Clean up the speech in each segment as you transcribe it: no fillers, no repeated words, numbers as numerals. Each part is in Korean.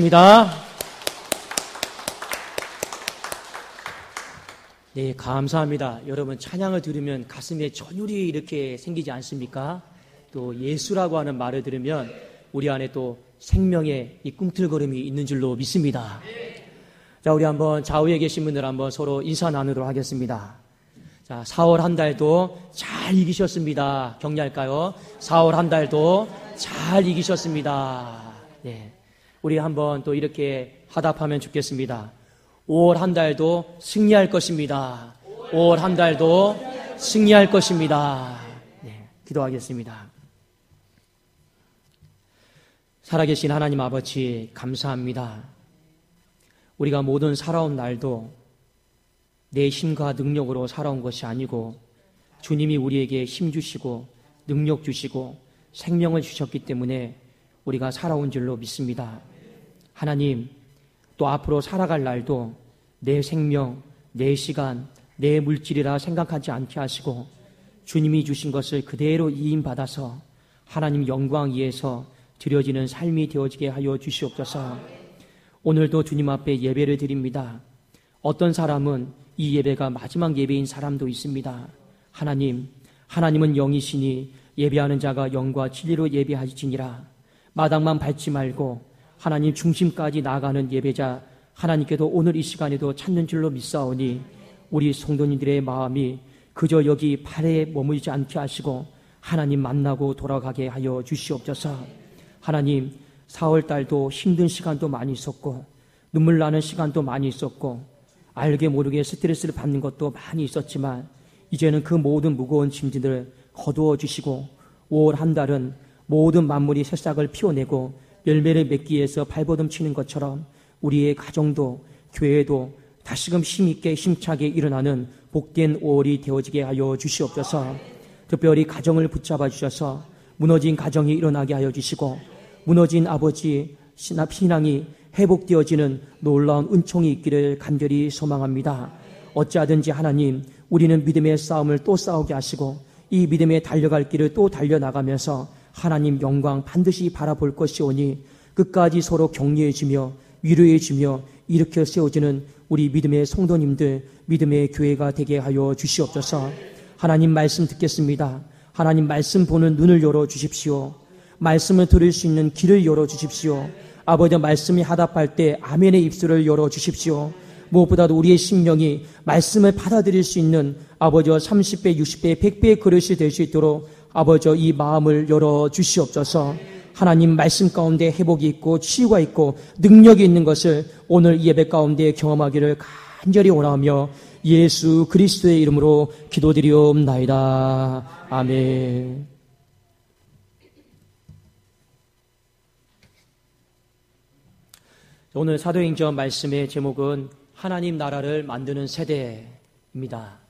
입니다. 네, 감사합니다. 여러분, 찬양을 들으면 가슴에 전율이 이렇게 생기지 않습니까? 또 예수라고 하는 말을 들으면 우리 안에 또 생명의 이 꿈틀거림이 있는 줄로 믿습니다. 자, 우리 한번 좌우에 계신 분들 한번 서로 인사 나누도록 하겠습니다. 자, 4월 한 달도 잘 이기셨습니다. 격려할까요? 4월 한 달도 잘 이기셨습니다. 네, 우리 한번 또 이렇게 화답하면 좋겠습니다. 5월 한 달도 승리할 것입니다. 5월 한 달도 승리할 것입니다. 네, 기도하겠습니다. 살아계신 하나님 아버지, 감사합니다. 우리가 모든 살아온 날도 내 힘과 능력으로 살아온 것이 아니고 주님이 우리에게 힘 주시고 능력 주시고 생명을 주셨기 때문에 우리가 살아온 줄로 믿습니다. 하나님, 또 앞으로 살아갈 날도 내 생명, 내 시간, 내 물질이라 생각하지 않게 하시고 주님이 주신 것을 그대로 이임받아서 하나님 영광 위에서 드려지는 삶이 되어지게 하여 주시옵소서. 오늘도 주님 앞에 예배를 드립니다. 어떤 사람은 이 예배가 마지막 예배인 사람도 있습니다. 하나님, 하나님은 영이시니 예배하는 자가 영과 진리로 예배하시니라. 마당만 밟지 말고 하나님 중심까지 나아가는 예배자 하나님께도 오늘 이 시간에도 찾는 줄로 믿사오니 우리 성도님들의 마음이 그저 여기 발에 머물지 않게 하시고 하나님 만나고 돌아가게 하여 주시옵소서. 하나님, 4월달도 힘든 시간도 많이 있었고 눈물 나는 시간도 많이 있었고 알게 모르게 스트레스를 받는 것도 많이 있었지만 이제는 그 모든 무거운 짐들을 거두어 주시고 5월 한 달은 모든 만물이 새싹을 피워내고 열매를 맺기 위해서 발버둥 치는 것처럼 우리의 가정도 교회도 다시금 힘있게 힘차게 일어나는 복된 5월이 되어지게 하여 주시옵소서. 특별히 가정을 붙잡아 주셔서 무너진 가정이 일어나게 하여 주시고 무너진 아버지 신앙이 회복되어지는 놀라운 은총이 있기를 간절히 소망합니다. 어찌하든지 하나님, 우리는 믿음의 싸움을 또 싸우게 하시고 이 믿음에 달려갈 길을 또 달려나가면서 하나님 영광 반드시 바라볼 것이오니 끝까지 서로 격려해주며 위로해주며 일으켜 세워지는 우리 믿음의 성도님들, 믿음의 교회가 되게 하여 주시옵소서. 하나님 말씀 듣겠습니다. 하나님 말씀 보는 눈을 열어주십시오. 말씀을 들을 수 있는 길을 열어주십시오. 아버지, 말씀이 하답할 때 아멘의 입술을 열어주십시오. 무엇보다도 우리의 심령이 말씀을 받아들일 수 있는 아버지 30배, 60배, 100배의 그릇이 될 수 있도록 아버지 이 마음을 열어주시옵소서. 하나님 말씀 가운데 회복이 있고 치유가 있고 능력이 있는 것을 오늘 예배 가운데 경험하기를 간절히 원하며 예수 그리스도의 이름으로 기도드리옵나이다. 아멘. 오늘 사도행전 말씀의 제목은 하나님 나라를 만드는 세대입니다.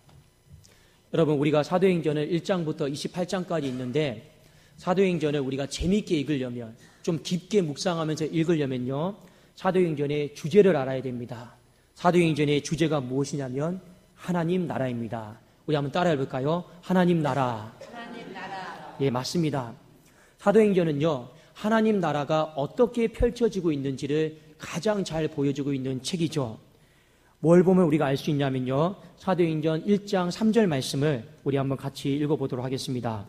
여러분, 우리가 사도행전을 1장부터 28장까지 있는데 사도행전을 우리가 재미있게 읽으려면, 좀 깊게 묵상하면서 읽으려면요, 사도행전의 주제를 알아야 됩니다. 사도행전의 주제가 무엇이냐면 하나님 나라입니다. 우리 한번 따라해 볼까요? 하나님 나라. 하나님 나라. 예, 맞습니다. 사도행전은요, 하나님 나라가 어떻게 펼쳐지고 있는지를 가장 잘 보여주고 있는 책이죠. 뭘 보면 우리가 알 수 있냐면요, 사도행전 1장 3절 말씀을 우리 한번 같이 읽어보도록 하겠습니다.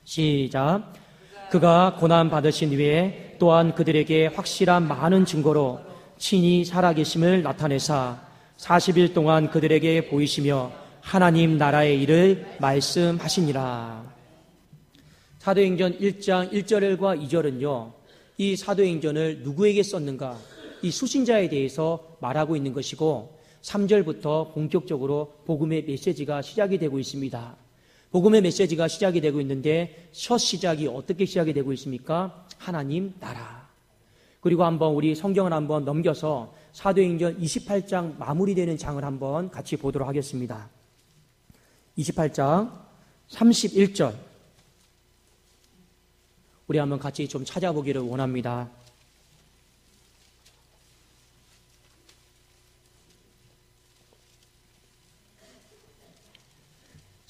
시작. 그가 고난 받으신 후에 또한 그들에게 확실한 많은 증거로 친히 살아계심을 나타내사 40일 동안 그들에게 보이시며 하나님 나라의 일을 말씀하시니라. 사도행전 1장 1절과 2절은요, 이 사도행전을 누구에게 썼는가, 이 수신자에 대해서 말하고 있는 것이고 3절부터 본격적으로 복음의 메시지가 시작이 되고 있습니다. 복음의 메시지가 시작이 되고 있는데 첫 시작이 어떻게 시작이 되고 있습니까? 하나님 나라. 그리고 한번 우리 성경을 한번 넘겨서 사도행전 28장 마무리되는 장을 한번 같이 보도록 하겠습니다. 28장 31절 우리 한번 같이 좀 찾아보기를 원합니다.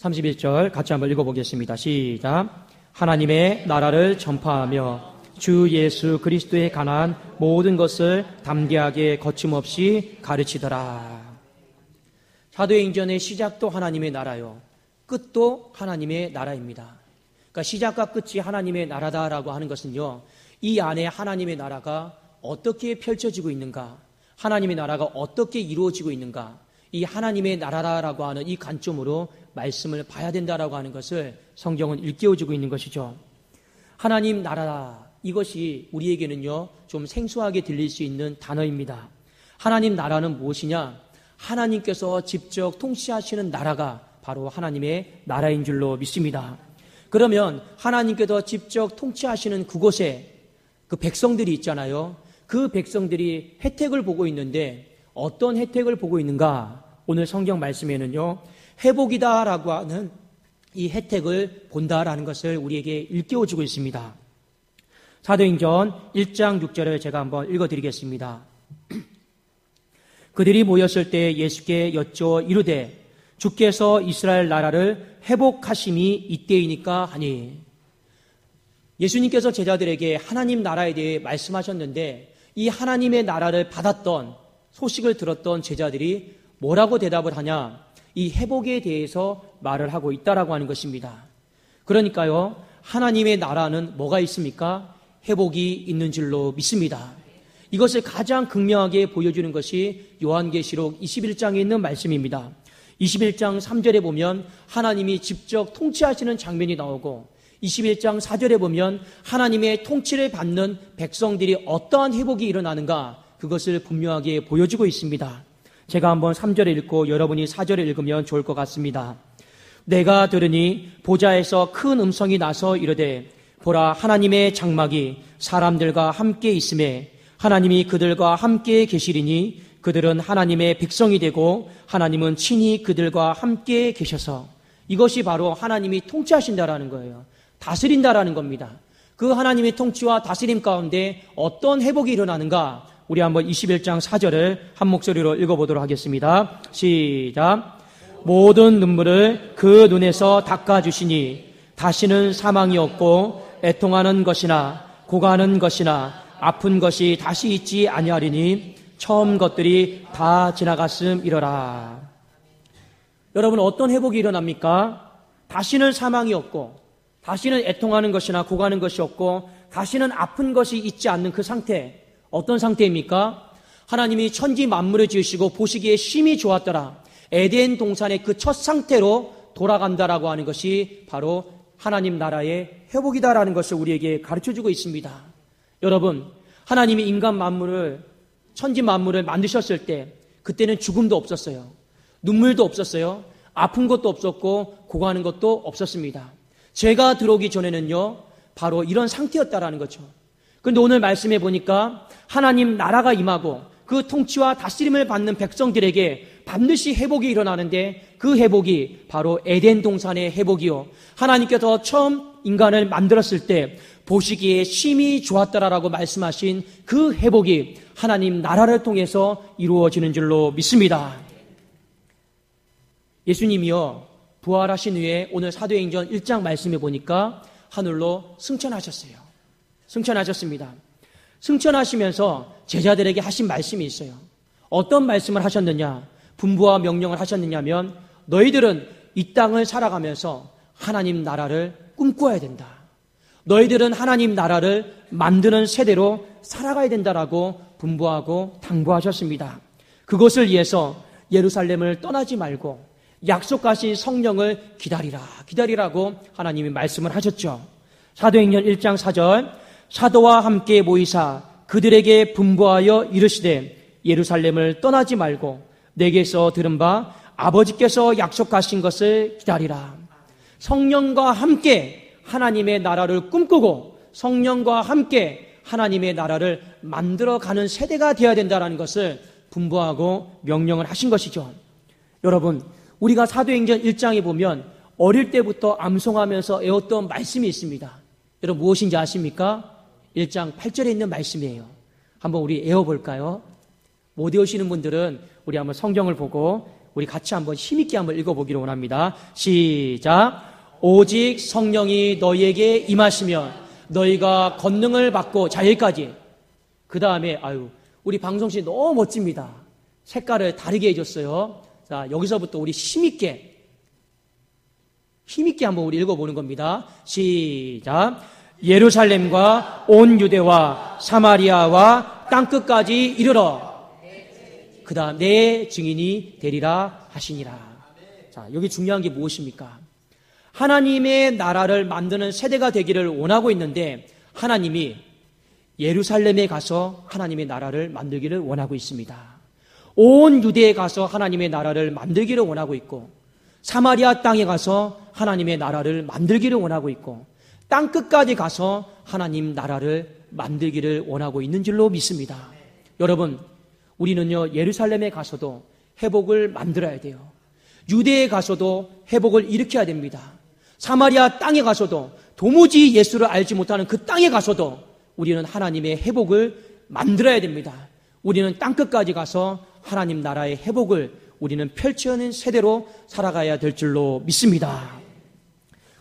31절 같이 한번 읽어보겠습니다. 시작. 하나님의 나라를 전파하며 주 예수 그리스도에 관한 모든 것을 담대하게 거침없이 가르치더라. 사도행전의 시작도 하나님의 나라요, 끝도 하나님의 나라입니다. 그러니까 시작과 끝이 하나님의 나라다라고 하는 것은요, 이 안에 하나님의 나라가 어떻게 펼쳐지고 있는가, 하나님의 나라가 어떻게 이루어지고 있는가, 이 하나님의 나라라고 하는 이 관점으로 말씀을 봐야 된다라고 하는 것을 성경은 일깨워주고 있는 것이죠. 하나님 나라, 이것이 우리에게는요 좀 생소하게 들릴 수 있는 단어입니다. 하나님 나라는 무엇이냐? 하나님께서 직접 통치하시는 나라가 바로 하나님의 나라인 줄로 믿습니다. 그러면 하나님께서 직접 통치하시는 그곳에 그 백성들이 있잖아요. 그 백성들이 혜택을 보고 있는데 어떤 혜택을 보고 있는가? 오늘 성경 말씀에는요, 회복이다라고 하는 이 혜택을 본다라는 것을 우리에게 일깨워주고 있습니다. 사도행전 1장 6절을 제가 한번 읽어드리겠습니다. 그들이 모였을 때 예수께 여쭈어 이르되 주께서 이스라엘 나라를 회복하심이 이때이니까 하니. 예수님께서 제자들에게 하나님 나라에 대해 말씀하셨는데 이 하나님의 나라를 받았던, 소식을 들었던 제자들이 뭐라고 대답을 하냐? 이 회복에 대해서 말을 하고 있다라고 하는 것입니다. 그러니까요, 하나님의 나라는 뭐가 있습니까? 회복이 있는 줄로 믿습니다. 이것을 가장 극명하게 보여주는 것이 요한계시록 21장에 있는 말씀입니다. 21장 3절에 보면 하나님이 직접 통치하시는 장면이 나오고 21장 4절에 보면 하나님의 통치를 받는 백성들이 어떠한 회복이 일어나는가, 그것을 분명하게 보여주고 있습니다. 제가 한번 3절에 읽고 여러분이 4절에 읽으면 좋을 것 같습니다. 내가 들으니 보좌에서 큰 음성이 나서 이르되 보라, 하나님의 장막이 사람들과 함께 있음에 하나님이 그들과 함께 계시리니 그들은 하나님의 백성이 되고 하나님은 친히 그들과 함께 계셔서. 이것이 바로 하나님이 통치하신다라는 거예요. 다스린다라는 겁니다. 그 하나님의 통치와 다스림 가운데 어떤 회복이 일어나는가? 우리 한번 21장 4절을 한 목소리로 읽어보도록 하겠습니다. 시작. 모든 눈물을 그 눈에서 닦아주시니 다시는 사망이 없고 애통하는 것이나 고가는 것이나 아픈 것이 다시 있지 아니하리니 처음 것들이 다 지나갔음이러라. 여러분, 어떤 회복이 일어납니까? 다시는 사망이 없고 다시는 애통하는 것이나 고가는 것이 없고 다시는 아픈 것이 있지 않는 그 상태, 어떤 상태입니까? 하나님이 천지 만물을 지으시고 보시기에 심히 좋았더라. 에덴 동산의 그 첫 상태로 돌아간다라고 하는 것이 바로 하나님 나라의 회복이다라는 것을 우리에게 가르쳐주고 있습니다. 여러분, 하나님이 인간 만물을, 천지 만물을 만드셨을 때 그때는 죽음도 없었어요. 눈물도 없었어요. 아픈 것도 없었고 고가는 것도 없었습니다. 죄가 들어오기 전에는요, 바로 이런 상태였다라는 거죠. 그런데 오늘 말씀해 보니까 하나님 나라가 임하고 그 통치와 다스림을 받는 백성들에게 반드시 회복이 일어나는데 그 회복이 바로 에덴 동산의 회복이요, 하나님께서 처음 인간을 만들었을 때 보시기에 심히 좋았더라라고 말씀하신 그 회복이 하나님 나라를 통해서 이루어지는 줄로 믿습니다. 예수님이요, 부활하신 후에 오늘 사도행전 1장 말씀해 보니까 하늘로 승천하셨어요. 승천하셨습니다. 승천하시면서 제자들에게 하신 말씀이 있어요. 어떤 말씀을 하셨느냐? 분부와 명령을 하셨느냐면 너희들은 이 땅을 살아가면서 하나님 나라를 꿈꿔야 된다. 너희들은 하나님 나라를 만드는 세대로 살아가야 된다라고 분부하고 당부하셨습니다. 그것을 위해서 예루살렘을 떠나지 말고 약속하신 성령을 기다리라고 하나님이 말씀을 하셨죠. 사도행전 1장 4절, 사도와 함께 모이사 그들에게 분부하여 이르시되 예루살렘을 떠나지 말고 내게서 들은 바 아버지께서 약속하신 것을 기다리라. 성령과 함께 하나님의 나라를 꿈꾸고 성령과 함께 하나님의 나라를 만들어가는 세대가 되어야 된다는 것을 분부하고 명령을 하신 것이죠. 여러분, 우리가 사도행전 1장에 보면 어릴 때부터 암송하면서 외웠던 말씀이 있습니다. 여러분, 무엇인지 아십니까? 1장 8절에 있는 말씀이에요. 한번 우리 외워볼까요? 못 외우시는 분들은 우리 한번 성경을 보고 우리 같이 한번 힘있게 한번 읽어보기를 원합니다. 시작. 오직 성령이 너희에게 임하시면 너희가 권능을 받고, 자, 여기까지. 그 다음에, 우리 방송씨 너무 멋집니다. 색깔을 다르게 해줬어요. 자, 여기서부터 우리 힘있게 한번 우리 읽어보는 겁니다. 시작. 예루살렘과 온 유대와 사마리아와 땅끝까지 이르러 그 다음 내 증인이 되리라 하시니라. 자, 여기 중요한 게 무엇입니까? 하나님의 나라를 만드는 세대가 되기를 원하고 있는데 하나님이 예루살렘에 가서 하나님의 나라를 만들기를 원하고 있습니다. 온 유대에 가서 하나님의 나라를 만들기를 원하고 있고, 사마리아 땅에 가서 하나님의 나라를 만들기를 원하고 있고, 땅끝까지 가서 하나님 나라를 만들기를 원하고 있는 줄로 믿습니다. 여러분, 우리는요, 예루살렘에 가서도 회복을 만들어야 돼요. 유대에 가서도 회복을 일으켜야 됩니다. 사마리아 땅에 가서도 도무지 예수를 알지 못하는 그 땅에 가서도 우리는 하나님의 회복을 만들어야 됩니다. 우리는 땅끝까지 가서 하나님 나라의 회복을 우리는 펼쳐내는 세대로 살아가야 될 줄로 믿습니다.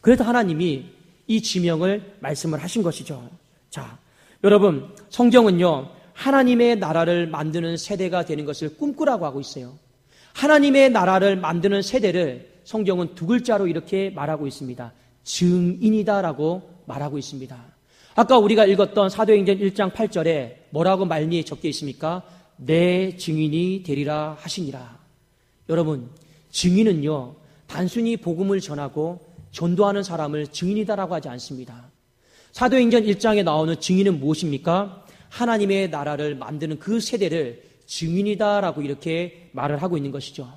그래서 하나님이 이 지명을 말씀을 하신 것이죠. 자, 여러분, 성경은요, 하나님의 나라를 만드는 세대가 되는 것을 꿈꾸라고 하고 있어요. 하나님의 나라를 만드는 세대를 성경은 두 글자로 이렇게 말하고 있습니다. 증인이다라고 말하고 있습니다. 아까 우리가 읽었던 사도행전 1장 8절에 뭐라고 말미에 적혀 있습니까? 내 증인이 되리라 하시니라. 여러분, 증인은요, 단순히 복음을 전하고 전도하는 사람을 증인이다라고 하지 않습니다. 사도행전 1장에 나오는 증인은 무엇입니까? 하나님의 나라를 만드는 그 세대를 증인이다라고 이렇게 말을 하고 있는 것이죠.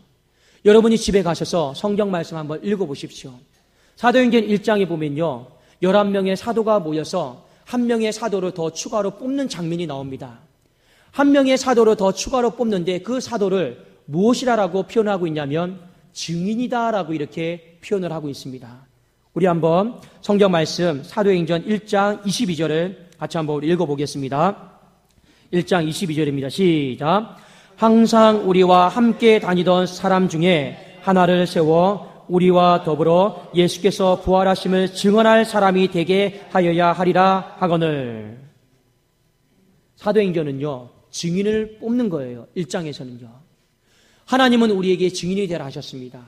여러분이 집에 가셔서 성경 말씀 한번 읽어보십시오. 사도행전 1장에 보면요, 11명의 사도가 모여서 한 명의 사도를 더 추가로 뽑는 장면이 나옵니다. 한 명의 사도를 더 추가로 뽑는데 그 사도를 무엇이라고 표현하고 있냐면 증인이다라고 이렇게 표현을 하고 있습니다. 우리 한번 성경 말씀 사도행전 1장 22절을 같이 한번 읽어보겠습니다. 1장 22절입니다. 시작. 항상 우리와 함께 다니던 사람 중에 하나를 세워 우리와 더불어 예수께서 부활하심을 증언할 사람이 되게 하여야 하리라 하거늘. 사도행전은요, 증인을 뽑는 거예요. 1장에서는요. 하나님은 우리에게 증인이 되라 하셨습니다.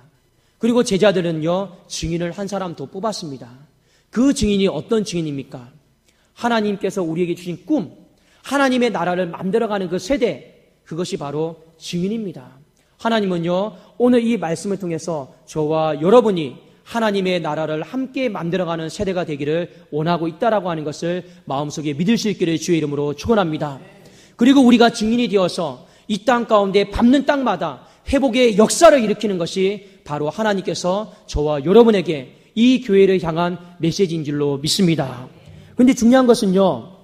그리고 제자들은요, 증인을 한 사람 더 뽑았습니다. 그 증인이 어떤 증인입니까? 하나님께서 우리에게 주신 꿈, 하나님의 나라를 만들어가는 그 세대, 그것이 바로 증인입니다. 하나님은요, 오늘 이 말씀을 통해서 저와 여러분이 하나님의 나라를 함께 만들어가는 세대가 되기를 원하고 있다라고 하는 것을 마음속에 믿을 수 있기를 주의 이름으로 축원합니다. 그리고 우리가 증인이 되어서 이 땅 가운데 밟는 땅마다 회복의 역사를 일으키는 것이 바로 하나님께서 저와 여러분에게 이 교회를 향한 메시지인 줄로 믿습니다. 그런데 중요한 것은요,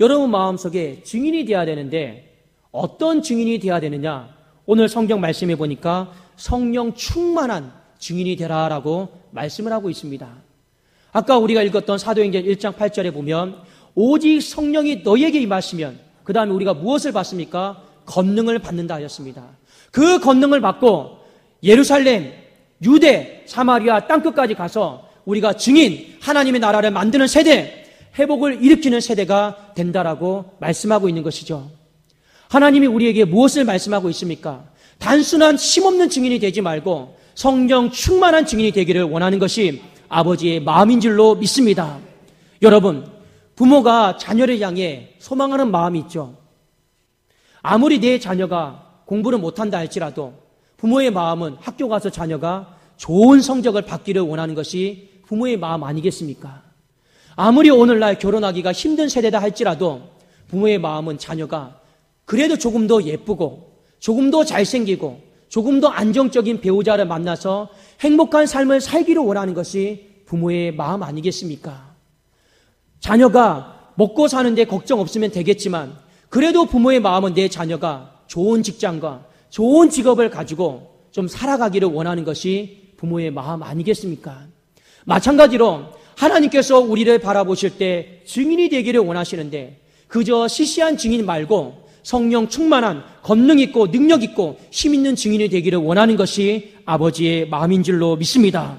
여러분 마음속에 증인이 되어야 되는데 어떤 증인이 되어야 되느냐? 오늘 성경 말씀해 보니까 성령 충만한 증인이 되라라고 말씀을 하고 있습니다. 아까 우리가 읽었던 사도행전 1장 8절에 보면 오직 성령이 너희에게 임하시면, 그 다음에 우리가 무엇을 받습니까? 권능을 받는다 하셨습니다. 그 권능을 받고 예루살렘, 유대, 사마리아 땅끝까지 가서 우리가 증인, 하나님의 나라를 만드는 세대, 회복을 일으키는 세대가 된다라고 말씀하고 있는 것이죠. 하나님이 우리에게 무엇을 말씀하고 있습니까? 단순한 힘없는 증인이 되지 말고 성령 충만한 증인이 되기를 원하는 것이 아버지의 마음인 줄로 믿습니다. 여러분, 부모가 자녀를 향해 소망하는 마음이 있죠. 아무리 내 자녀가 공부를 못한다 할지라도 부모의 마음은 학교 가서 자녀가 좋은 성적을 받기를 원하는 것이 부모의 마음 아니겠습니까? 아무리 오늘날 결혼하기가 힘든 세대다 할지라도 부모의 마음은 자녀가 그래도 조금 더 예쁘고 조금 더 잘생기고 조금 더 안정적인 배우자를 만나서 행복한 삶을 살기를 원하는 것이 부모의 마음 아니겠습니까? 자녀가 먹고 사는데 걱정 없으면 되겠지만 그래도 부모의 마음은 내 자녀가 좋은 직장과 좋은 직업을 가지고 좀 살아가기를 원하는 것이 부모의 마음 아니겠습니까? 마찬가지로 하나님께서 우리를 바라보실 때 증인이 되기를 원하시는데 그저 시시한 증인 말고 성령 충만한 권능 있고 능력 있고 힘 있는 증인이 되기를 원하는 것이 아버지의 마음인 줄로 믿습니다.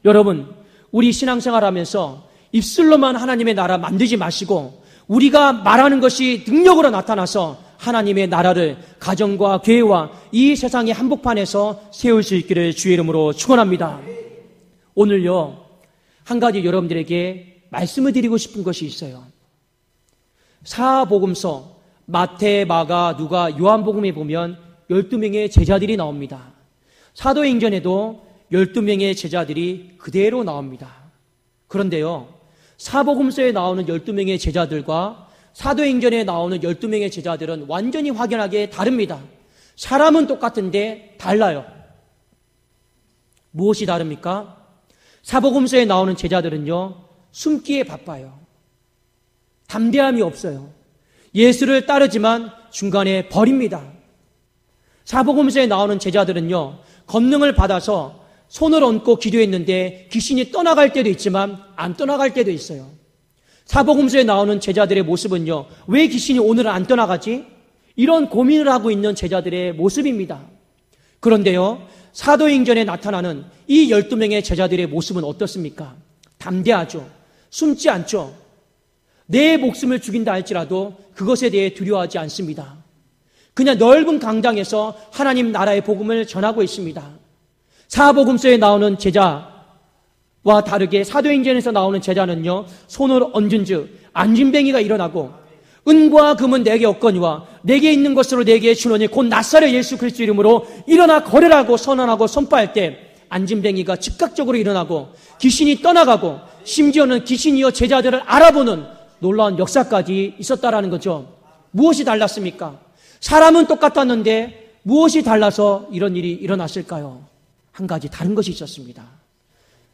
여러분, 우리 신앙생활하면서 입술로만 하나님의 나라 만들지 마시고 우리가 말하는 것이 능력으로 나타나서 하나님의 나라를 가정과 교회와 이 세상의 한복판에서 세울 수 있기를 주의 이름으로 축원합니다. 오늘요, 한 가지 여러분들에게 말씀을 드리고 싶은 것이 있어요. 사복음서 마태, 마가, 누가, 요한복음에 보면 12명의 제자들이 나옵니다. 사도행전에도 12명의 제자들이 그대로 나옵니다. 그런데요, 사복음서에 나오는 12명의 제자들과 사도행전에 나오는 12명의 제자들은 완전히 확연하게 다릅니다. 사람은 똑같은데 달라요. 무엇이 다릅니까? 사복음서에 나오는 제자들은요, 숨기에 바빠요. 담대함이 없어요. 예수를 따르지만 중간에 버립니다. 사복음서에 나오는 제자들은요, 권능을 받아서 손을 얹고 기도했는데 귀신이 떠나갈 때도 있지만 안 떠나갈 때도 있어요. 사복음서에 나오는 제자들의 모습은요, 왜 귀신이 오늘은 안 떠나가지? 이런 고민을 하고 있는 제자들의 모습입니다. 그런데요, 사도행전에 나타나는 이 12명의 제자들의 모습은 어떻습니까? 담대하죠. 숨지 않죠. 내 목숨을 죽인다 할지라도 그것에 대해 두려워하지 않습니다. 그냥 넓은 강당에서 하나님 나라의 복음을 전하고 있습니다. 사복음서에 나오는 제자와 다르게 사도행전에서 나오는 제자는요, 손을 얹은즉 안진뱅이가 일어나고 은과 금은 내게 없거니와 내게 있는 것으로 내게 주노니 곧 나사렛 예수 그리스도 이름으로 일어나 걸으라고 선언하고 선포할 때 안진뱅이가 즉각적으로 일어나고 귀신이 떠나가고 심지어는 귀신이여 제자들을 알아보는 놀라운 역사까지 있었다라는 거죠. 무엇이 달랐습니까? 사람은 똑같았는데 무엇이 달라서 이런 일이 일어났을까요? 한 가지 다른 것이 있었습니다.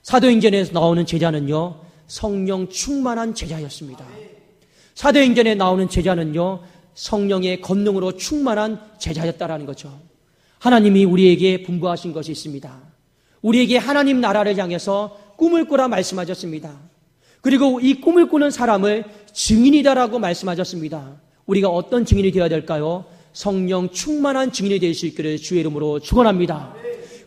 사도행전에서 나오는 제자는요, 성령 충만한 제자였습니다. 사도행전에 나오는 제자는요, 성령의 권능으로 충만한 제자였다라는 거죠. 하나님이 우리에게 분부하신 것이 있습니다. 우리에게 하나님 나라를 향해서 꿈을 꾸라 말씀하셨습니다. 그리고 이 꿈을 꾸는 사람을 증인이다라고 말씀하셨습니다. 우리가 어떤 증인이 되어야 될까요? 성령 충만한 증인이 될 수 있기를 주의 이름으로 축원합니다.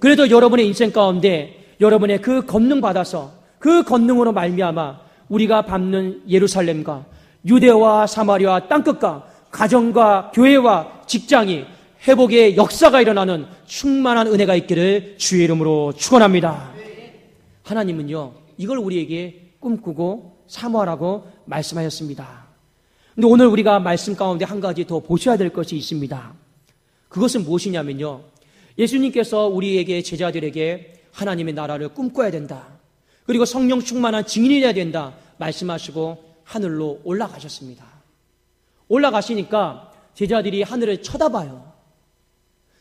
그래도 여러분의 인생 가운데 여러분의 그 권능 받아서 그 권능으로 말미암아 우리가 밟는 예루살렘과 유대와 사마리아 땅끝과 가정과 교회와 직장이 회복의 역사가 일어나는 충만한 은혜가 있기를 주의 이름으로 축원합니다. 하나님은요, 이걸 우리에게 꿈꾸고 사모하라고 말씀하셨습니다. 근데 오늘 우리가 말씀 가운데 한 가지 더 보셔야 될 것이 있습니다. 그것은 무엇이냐면요, 예수님께서 우리에게 제자들에게 하나님의 나라를 꿈꿔야 된다, 그리고 성령 충만한 증인이 돼야 된다 말씀하시고 하늘로 올라가셨습니다. 올라가시니까 제자들이 하늘을 쳐다봐요.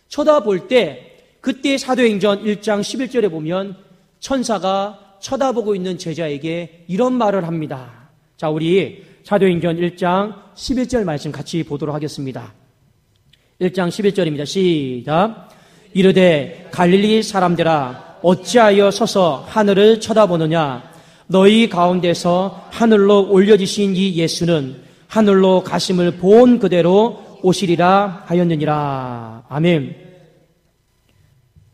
쳐다볼 때 그때 사도행전 1장 11절에 보면 천사가 쳐다보고 있는 제자에게 이런 말을 합니다. 자, 우리 사도행전 1장 11절 말씀 같이 보도록 하겠습니다. 1장 11절입니다. 시작. 이르되 갈릴리 사람들아 어찌하여 서서 하늘을 쳐다보느냐? 너희 가운데서 하늘로 올려지신 이 예수는 하늘로 가심을 본 그대로 오시리라 하였느니라. 아멘.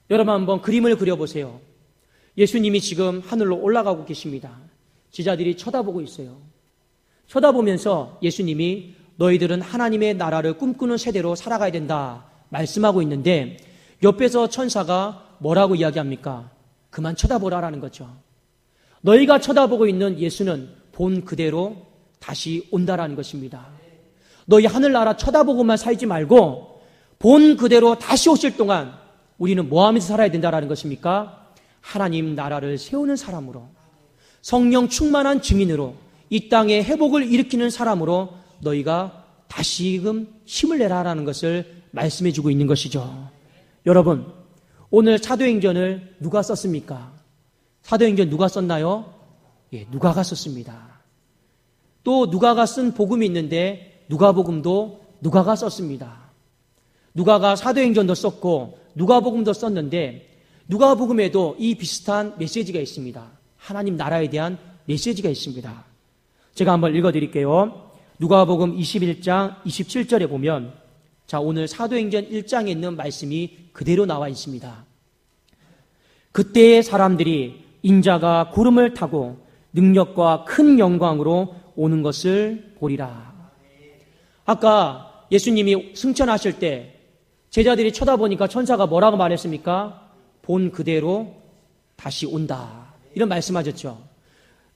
여러분 한번 그림을 그려보세요. 예수님이 지금 하늘로 올라가고 계십니다. 제자들이 쳐다보고 있어요. 쳐다보면서 예수님이 너희들은 하나님의 나라를 꿈꾸는 세대로 살아가야 된다 말씀하고 있는데 옆에서 천사가 뭐라고 이야기합니까? 그만 쳐다보라라는 거죠. 너희가 쳐다보고 있는 예수는 본 그대로 다시 온다라는 것입니다. 너희 하늘나라 쳐다보고만 살지 말고 본 그대로 다시 오실 동안 우리는 뭐 하면서 살아야 된다라는 것입니까? 하나님 나라를 세우는 사람으로, 성령 충만한 증인으로, 이 땅에 회복을 일으키는 사람으로 너희가 다시금 힘을 내라라는 것을 말씀해 주고 있는 것이죠. 여러분, 오늘 사도행전을 누가 썼습니까? 사도행전 누가 썼나요? 예, 누가가 썼습니다. 또 누가가 쓴 복음이 있는데 누가복음도 누가가 썼습니다. 누가가 사도행전도 썼고 누가복음도 썼는데 누가복음에도 이 비슷한 메시지가 있습니다. 하나님 나라에 대한 메시지가 있습니다. 제가 한번 읽어드릴게요. 누가복음 21장 27절에 보면, 자, 오늘 사도행전 1장에 있는 말씀이 그대로 나와 있습니다. 그때의 사람들이 인자가 구름을 타고 능력과 큰 영광으로 오는 것을 보리라. 아까 예수님이 승천하실 때 제자들이 쳐다보니까 천사가 뭐라고 말했습니까? 본 그대로 다시 온다. 이런 말씀하셨죠.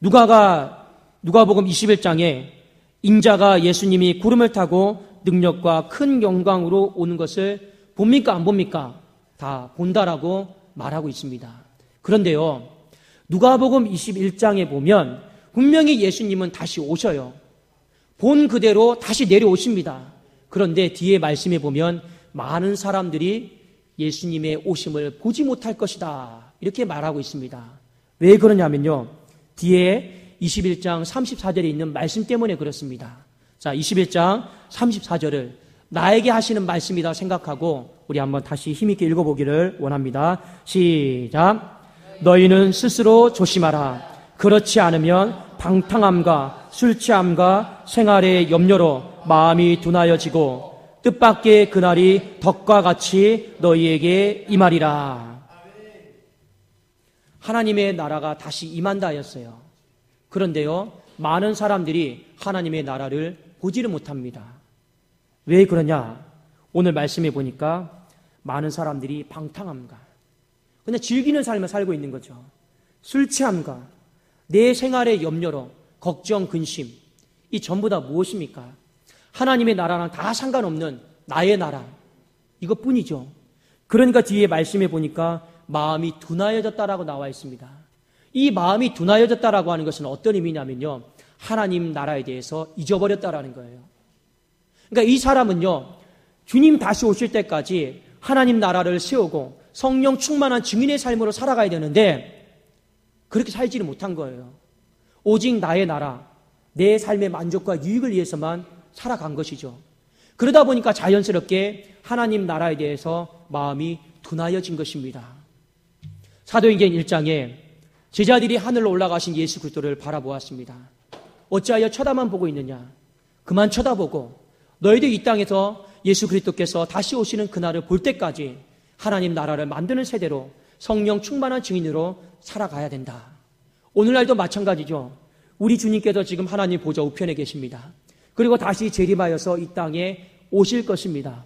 누가복음 21장에 인자가 예수님이 구름을 타고 능력과 큰 영광으로 오는 것을 봅니까? 안 봅니까? 다 본다라고 말하고 있습니다. 그런데요, 누가복음 21장에 보면 분명히 예수님은 다시 오셔요. 본 그대로 다시 내려오십니다. 그런데 뒤에 말씀에 보면 많은 사람들이 예수님의 오심을 보지 못할 것이다. 이렇게 말하고 있습니다. 왜 그러냐면요, 뒤에 21장 34절에 있는 말씀 때문에 그렇습니다. 자, 21장 34절을 나에게 하시는 말씀이다 생각하고 우리 한번 다시 힘있게 읽어보기를 원합니다. 시작. 너희는 스스로 조심하라. 그렇지 않으면 방탕함과 술 취함과 생활의 염려로 마음이 둔하여지고 뜻밖의 그날이 덕과 같이 너희에게 임하리라. 하나님의 나라가 다시 임한다 하였어요. 그런데요, 많은 사람들이 하나님의 나라를 보지를 못합니다. 왜 그러냐? 오늘 말씀해 보니까 많은 사람들이 방탕함과 그냥 즐기는 삶을 살고 있는 거죠. 술 취함과 내 생활의 염려로 걱정, 근심, 이 전부 다 무엇입니까? 하나님의 나라랑 다 상관없는 나의 나라, 이것뿐이죠. 그러니까 뒤에 말씀해 보니까 마음이 둔하여졌다라고 나와 있습니다. 이 마음이 둔하여졌다라고 하는 것은 어떤 의미냐면요, 하나님 나라에 대해서 잊어버렸다라는 거예요. 그러니까 이 사람은요, 주님 다시 오실 때까지 하나님 나라를 세우고 성령 충만한 증인의 삶으로 살아가야 되는데 그렇게 살지를 못한 거예요. 오직 나의 나라, 내 삶의 만족과 유익을 위해서만 살아간 것이죠. 그러다 보니까 자연스럽게 하나님 나라에 대해서 마음이 둔하여진 것입니다. 사도행전 1장에 제자들이 하늘로 올라가신 예수 그리스도를 바라보았습니다. 어찌하여 쳐다만 보고 있느냐? 그만 쳐다보고 너희들 이 땅에서 예수 그리스도께서 다시 오시는 그날을 볼 때까지 하나님 나라를 만드는 세대로 성령 충만한 증인으로 살아가야 된다. 오늘날도 마찬가지죠. 우리 주님께서 지금 하나님 보좌 우편에 계십니다. 그리고 다시 재림하여서 이 땅에 오실 것입니다.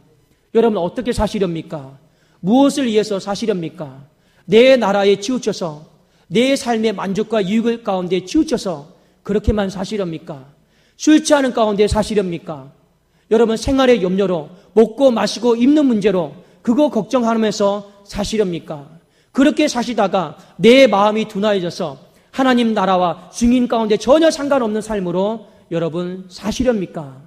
여러분 어떻게 사시렵니까? 무엇을 위해서 사시렵니까? 내 나라에 치우쳐서 내 삶의 만족과 유익을 가운데 치우쳐서 그렇게만 사시렵니까? 술 취하는 가운데 사시렵니까? 여러분 생활의 염려로 먹고 마시고 입는 문제로 그거 걱정하면서 사시렵니까? 그렇게 사시다가 내 마음이 둔하여져서 하나님 나라와 증인 가운데 전혀 상관없는 삶으로 여러분 사시렵니까?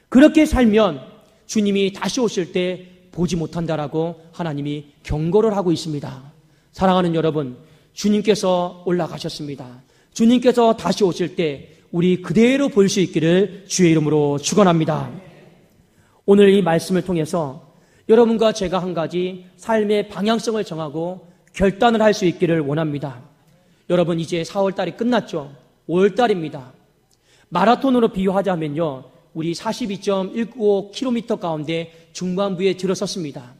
그렇게 살면 주님이 다시 오실 때 보지 못한다라고 하나님이 경고를 하고 있습니다. 사랑하는 여러분, 주님께서 올라가셨습니다. 주님께서 다시 오실 때 우리 그대로 볼 수 있기를 주의 이름으로 축원합니다. 오늘 이 말씀을 통해서 여러분과 제가 한 가지 삶의 방향성을 정하고 결단을 할 수 있기를 원합니다. 여러분 이제 4월달이 끝났죠. 5월달입니다. 마라톤으로 비유하자면요, 우리 42.195km 가운데 중반부에 들어섰습니다.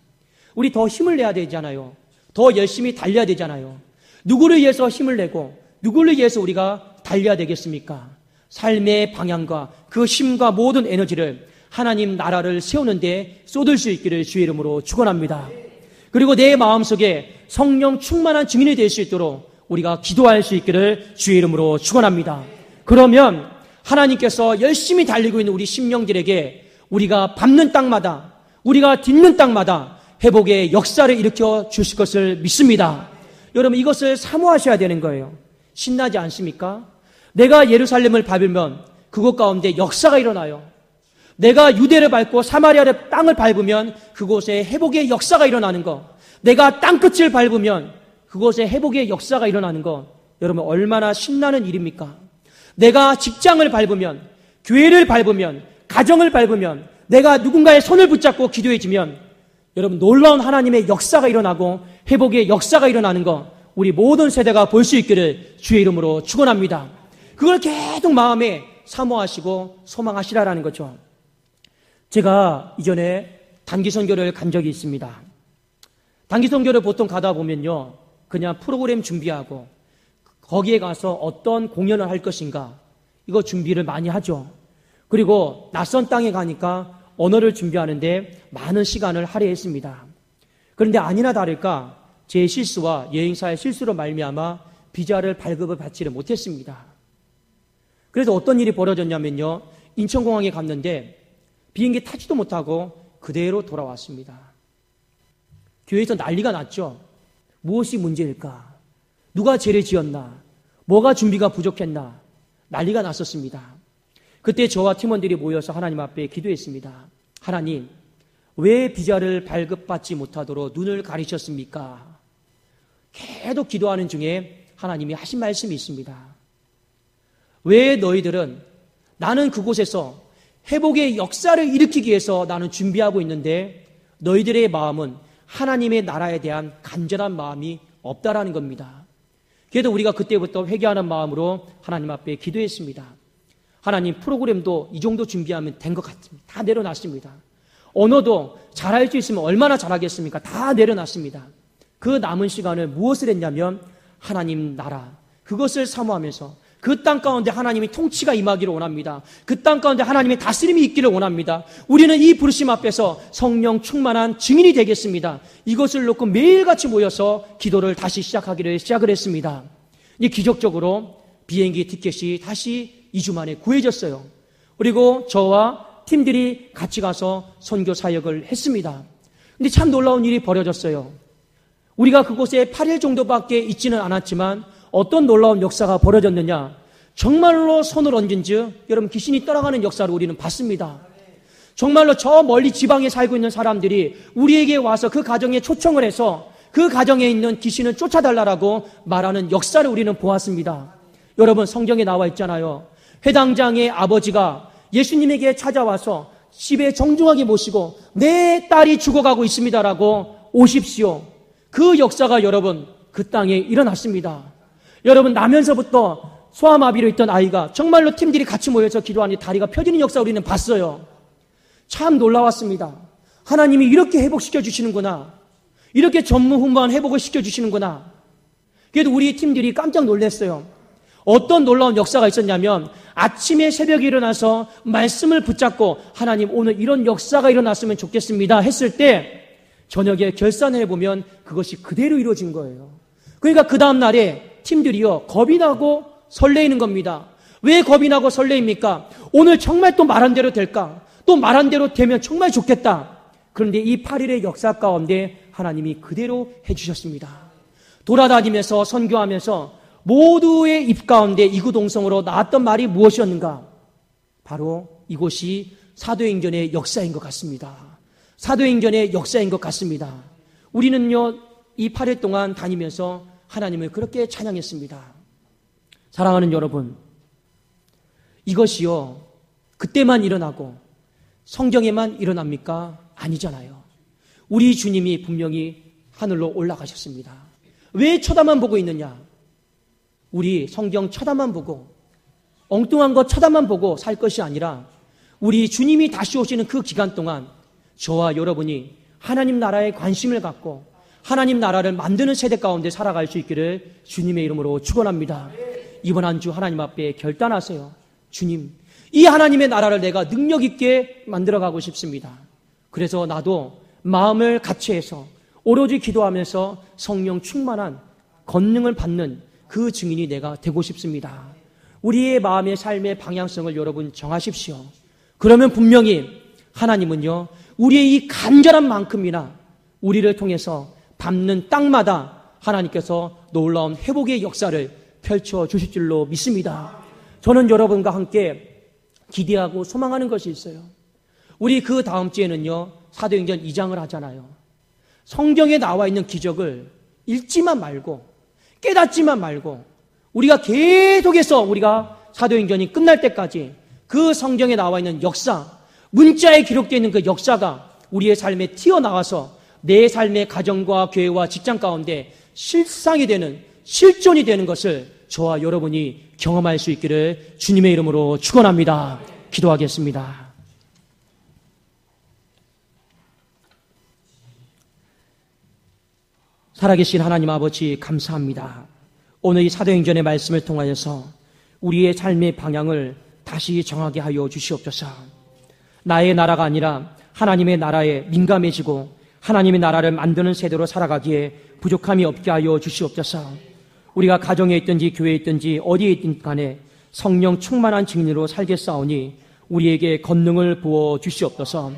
우리 더 힘을 내야 되잖아요. 더 열심히 달려야 되잖아요. 누구를 위해서 힘을 내고 누구를 위해서 우리가 달려야 되겠습니까? 삶의 방향과 그 힘과 모든 에너지를 하나님 나라를 세우는데 쏟을 수 있기를 주의 이름으로 축원합니다. 그리고 내 마음속에 성령 충만한 증인이 될 수 있도록 우리가 기도할 수 있기를 주의 이름으로 축원합니다. 그러면 하나님께서 열심히 달리고 있는 우리 심령들에게 우리가 밟는 땅마다, 우리가 딛는 땅마다 회복의 역사를 일으켜 주실 것을 믿습니다. 여러분 이것을 사모하셔야 되는 거예요. 신나지 않습니까? 내가 예루살렘을 밟으면 그곳 가운데 역사가 일어나요. 내가 유대를 밟고 사마리아의 땅을 밟으면 그곳에 회복의 역사가 일어나는 것. 내가 땅끝을 밟으면 그곳에 회복의 역사가 일어나는 것. 여러분 얼마나 신나는 일입니까? 내가 직장을 밟으면, 교회를 밟으면, 가정을 밟으면, 내가 누군가의 손을 붙잡고 기도해지면 여러분 놀라운 하나님의 역사가 일어나고 회복의 역사가 일어나는 것, 우리 모든 세대가 볼 수 있기를 주의 이름으로 축원합니다. 그걸 계속 마음에 사모하시고 소망하시라라는 거죠. 제가 이전에 단기 선교를 간 적이 있습니다. 단기 선교를 보통 가다 보면요, 그냥 프로그램 준비하고 거기에 가서 어떤 공연을 할 것인가, 이거 준비를 많이 하죠. 그리고 낯선 땅에 가니까 언어를 준비하는데 많은 시간을 할애했습니다. 그런데 아니나 다를까 제 실수와 여행사의 실수로 말미암아 비자를 발급을 받지를 못했습니다. 그래서 어떤 일이 벌어졌냐면요, 인천공항에 갔는데 비행기 타지도 못하고 그대로 돌아왔습니다. 교회에서 난리가 났죠. 무엇이 문제일까? 누가 죄를 지었나? 뭐가 준비가 부족했나? 난리가 났었습니다. 그때 저와 팀원들이 모여서 하나님 앞에 기도했습니다. 하나님, 왜 비자를 발급받지 못하도록 눈을 가리셨습니까? 계속 기도하는 중에 하나님이 하신 말씀이 있습니다. 왜 너희들은, 나는 그곳에서 회복의 역사를 일으키기 위해서 나는 준비하고 있는데 너희들의 마음은 하나님의 나라에 대한 간절한 마음이 없다라는 겁니다. 그래도 우리가 그때부터 회개하는 마음으로 하나님 앞에 기도했습니다. 하나님, 프로그램도 이 정도 준비하면 된 것 같습니다. 다 내려놨습니다. 언어도 잘할 수 있으면 얼마나 잘하겠습니까? 다 내려놨습니다. 그 남은 시간을 무엇을 했냐면 하나님 나라, 그것을 사모하면서 그 땅 가운데 하나님의 통치가 임하기를 원합니다. 그 땅 가운데 하나님의 다스림이 있기를 원합니다. 우리는 이 부르심 앞에서 성령 충만한 증인이 되겠습니다. 이것을 놓고 매일같이 모여서 기도를 다시 시작을 했습니다. 이 기적적으로 비행기 티켓이 다시 2주 만에 구해졌어요. 그리고 저와 팀들이 같이 가서 선교 사역을 했습니다. 근데 참 놀라운 일이 벌어졌어요. 우리가 그곳에 8일 정도밖에 있지는 않았지만 어떤 놀라운 역사가 벌어졌느냐, 정말로 손을 얹은 즉 여러분 귀신이 떠나가는 역사를 우리는 봤습니다. 정말로 저 멀리 지방에 살고 있는 사람들이 우리에게 와서 그 가정에 초청을 해서 그 가정에 있는 귀신을 쫓아달라고 말하는 역사를 우리는 보았습니다. 여러분, 성경에 나와 있잖아요. 회당장의 아버지가 예수님에게 찾아와서 집에 정중하게 모시고 내 딸이 죽어가고 있습니다라고 오십시오. 그 역사가 여러분 그 땅에 일어났습니다. 여러분, 나면서부터 소아마비로 있던 아이가 정말로 팀들이 같이 모여서 기도하니 다리가 펴지는 역사 우리는 봤어요. 참 놀라웠습니다. 하나님이 이렇게 회복시켜 주시는구나. 이렇게 전무후무한 회복을 시켜주시는구나. 그래도 우리 팀들이 깜짝 놀랐어요. 어떤 놀라운 역사가 있었냐면 아침에 새벽에 일어나서 말씀을 붙잡고 하나님, 오늘 이런 역사가 일어났으면 좋겠습니다 했을 때 저녁에 결산을 해보면 그것이 그대로 이루어진 거예요. 그러니까 그 다음 날에 팀들이요, 겁이 나고 설레이는 겁니다. 왜 겁이 나고 설레입니까? 오늘 정말 또 말한 대로 될까? 또 말한 대로 되면 정말 좋겠다. 그런데 이 8일의 역사 가운데 하나님이 그대로 해주셨습니다. 돌아다니면서 선교하면서 모두의 입 가운데 이구동성으로 나왔던 말이 무엇이었는가? 바로 이곳이 사도행전의 역사인 것 같습니다. 사도행전의 역사인 것 같습니다. 우리는요, 이 8일 동안 다니면서 하나님을 그렇게 찬양했습니다. 사랑하는 여러분, 이것이요, 그때만 일어나고 성경에만 일어납니까? 아니잖아요. 우리 주님이 분명히 하늘로 올라가셨습니다. 왜 쳐다만 보고 있느냐? 우리 성경 쳐다만 보고 엉뚱한 거 쳐다만 보고 살 것이 아니라 우리 주님이 다시 오시는 그 기간 동안 저와 여러분이 하나님 나라에 관심을 갖고 하나님 나라를 만드는 세대 가운데 살아갈 수 있기를 주님의 이름으로 축원합니다. 이번 한 주 하나님 앞에 결단하세요. 주님, 이 하나님의 나라를 내가 능력 있게 만들어가고 싶습니다. 그래서 나도 마음을 같이 해서 오로지 기도하면서 성령 충만한 권능을 받는 그 증인이 내가 되고 싶습니다. 우리의 마음의 삶의 방향성을 여러분 정하십시오. 그러면 분명히 하나님은요, 우리의 이 간절한 만큼이나 우리를 통해서 밟는 땅마다 하나님께서 놀라운 회복의 역사를 펼쳐 주실 줄로 믿습니다. 저는 여러분과 함께 기대하고 소망하는 것이 있어요. 우리 그 다음 주에는요, 사도행전 2장을 하잖아요. 성경에 나와 있는 기적을 읽지만 말고 깨닫지만 말고 우리가 계속해서 우리가 사도행전이 끝날 때까지 그 성경에 나와 있는 역사, 문자에 기록되어 있는 그 역사가 우리의 삶에 튀어나와서 내 삶의 가정과 교회와 직장 가운데 실상이 되는, 실존이 되는 것을 저와 여러분이 경험할 수 있기를 주님의 이름으로 축원합니다. 기도하겠습니다. 살아계신 하나님 아버지, 감사합니다. 오늘 이 사도행전의 말씀을 통하여서 우리의 삶의 방향을 다시 정하게 하여 주시옵소서. 나의 나라가 아니라 하나님의 나라에 민감해지고 하나님의 나라를 만드는 세대로 살아가기에 부족함이 없게 하여 주시옵소서. 우리가 가정에 있든지 교회에 있든지 어디에 있든 간에 성령 충만한 증인으로 살겠사오니 우리에게 권능을 부어 주시옵소서.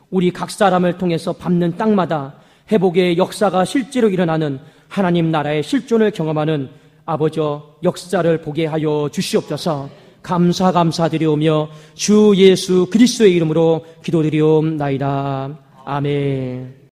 우리 각 사람을 통해서 밟는 땅마다 회복의 역사가 실제로 일어나는 하나님 나라의 실존을 경험하는 아버지 역사를 보게 하여 주시옵소서. 감사드리오며 주 예수 그리스도의 이름으로 기도드리옵나이다. 아멘.